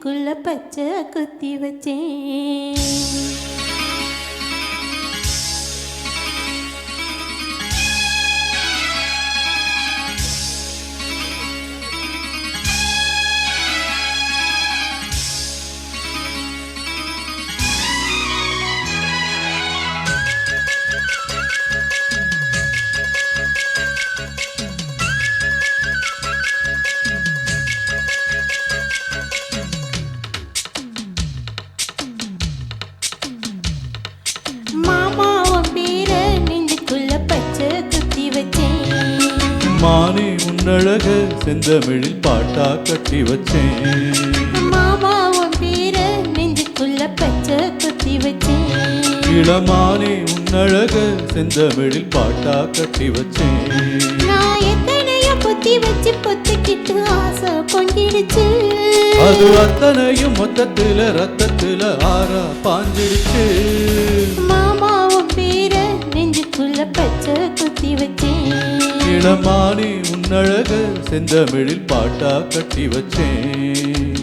நெஞ்சுக்குள்ள பச்சை குத்தி வச்சேன். மானே உன்னழக செந்தமிழில் பாட்டா கட்டி வச்சேன். மாமா உன் பேர நெஞ்சுக்குள்ள பச்சை குத்தி வச்சேன். இளமானே உன்னழக செந்தமிழில் பாட்டா கட்டி வச்சேன். நான் எத்தனையோ பொத்தி வச்சு பொத்துக்கிட்டு ஆசை பொங்கிடுச்சு. அது அத்தனையும் மொத்தத்துல ரத்தத்துல ஆறா பாஞ்சிடுச்சு. மாமா உன் பேர நெஞ்சுக்குள்ள பச்சை குத்தி வச்சேன். இளமானே உன்னழக செந்தமிழில் பாட்டா கட்டி வச்சேன்.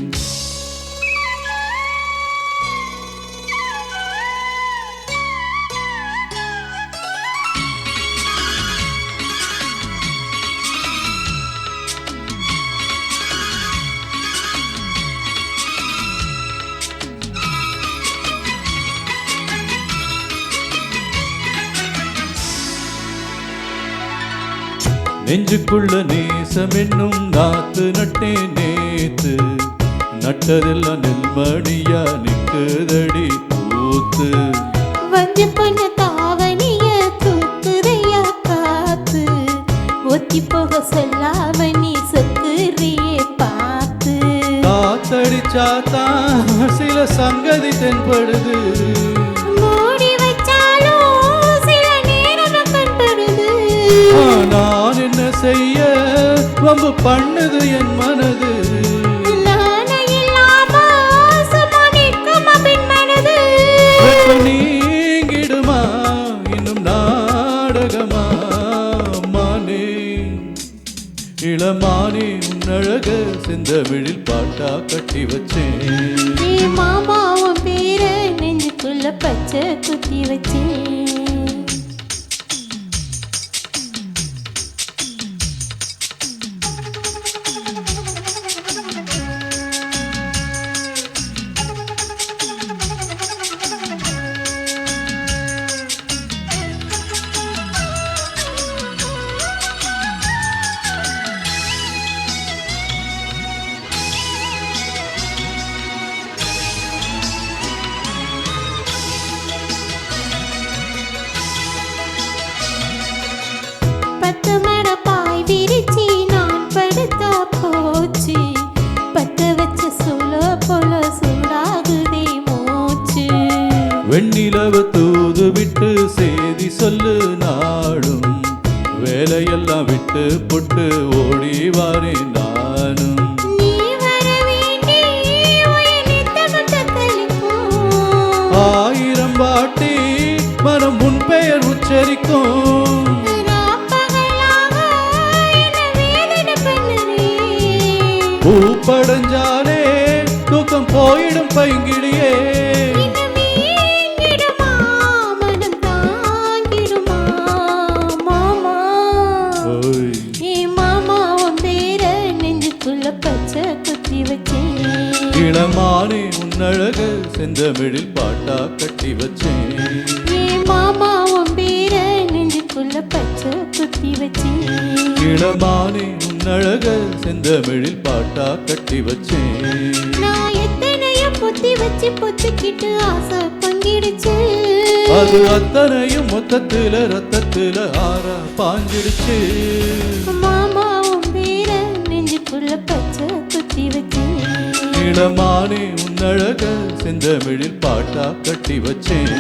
நெஞ்சுக்குள்ள நேசம் என்னும் நாத்து நட்டேன் நேத்து. நட்டதெல்லாம் நெல்மணியா நிக்குதடி பூத்து. வந்து பண்ண தாவணிய தூக்குதையா காத்து. ஒத்தி போக சொல்லாம நீ சொத்துறியே பார்த்து. காத்தடிச்சாத்தான் சில சங்கதி தென்படுது. மூடி வச்சாலும் சில நேரம் கண்படுது. நான் என்ன செய்ய வம்பு பண்ணுது என் மனது. நீங்கிடுமா இன்னும் நாடகமா மானே. இளமானே உன்னழக செந்தமிழில் பாட்டா கட்டி வச்சேன். மாமா உன் பேர நெஞ்சுக்குள்ள பச்சை குத்தி வச்சேன். பத்து மட பாய் விரிச்சி நான் படுத்தா போச்சு. பத்த வச்ச சொல்ல போல சூடாகுதே மூச்சு. வெண்ணிலவ தூது விட்டு செய்தி சொல்லு நாடும். வேலையெல்லாம் விட்டு புட்டு ஓடி வாரேன் நானும். நீ வர வேண்டி நித்தம் தத்தளிக்கும். ஆயிரம் பாட்டி மனம் உன் பெயர் உச்சரிக்கும். பூப்படைஞ்சாலே தூக்கம் போயிடும் பைங்கிடியே. இளமானே உன்னழக செந்தமிழில் பாட்டா கட்டி வச்சேன். மாமா உன் பேர நெஞ்சுக்குள்ள பச்சை குத்தி வச்சேன். இளமானே உன்னழக செந்தமிழில் பாட்டா கட்டி வச்சேன். நான் எத்தனையோ பொத்தி வச்சு பொத்துக்கிட்டு ஆசை பங்கிடுச்சு. அது அத்தனையும் மொத்தத்துல ரத்தத்துல ஆறா பாஞ்சிடுச்சு. மாமா உன் பேர நெஞ்சுக்குள்ள பச்சை குத்தி வச்சேன். இளமானே உன்னழக செந்தமிழில் பாட்டா கட்டி வச்சேன்.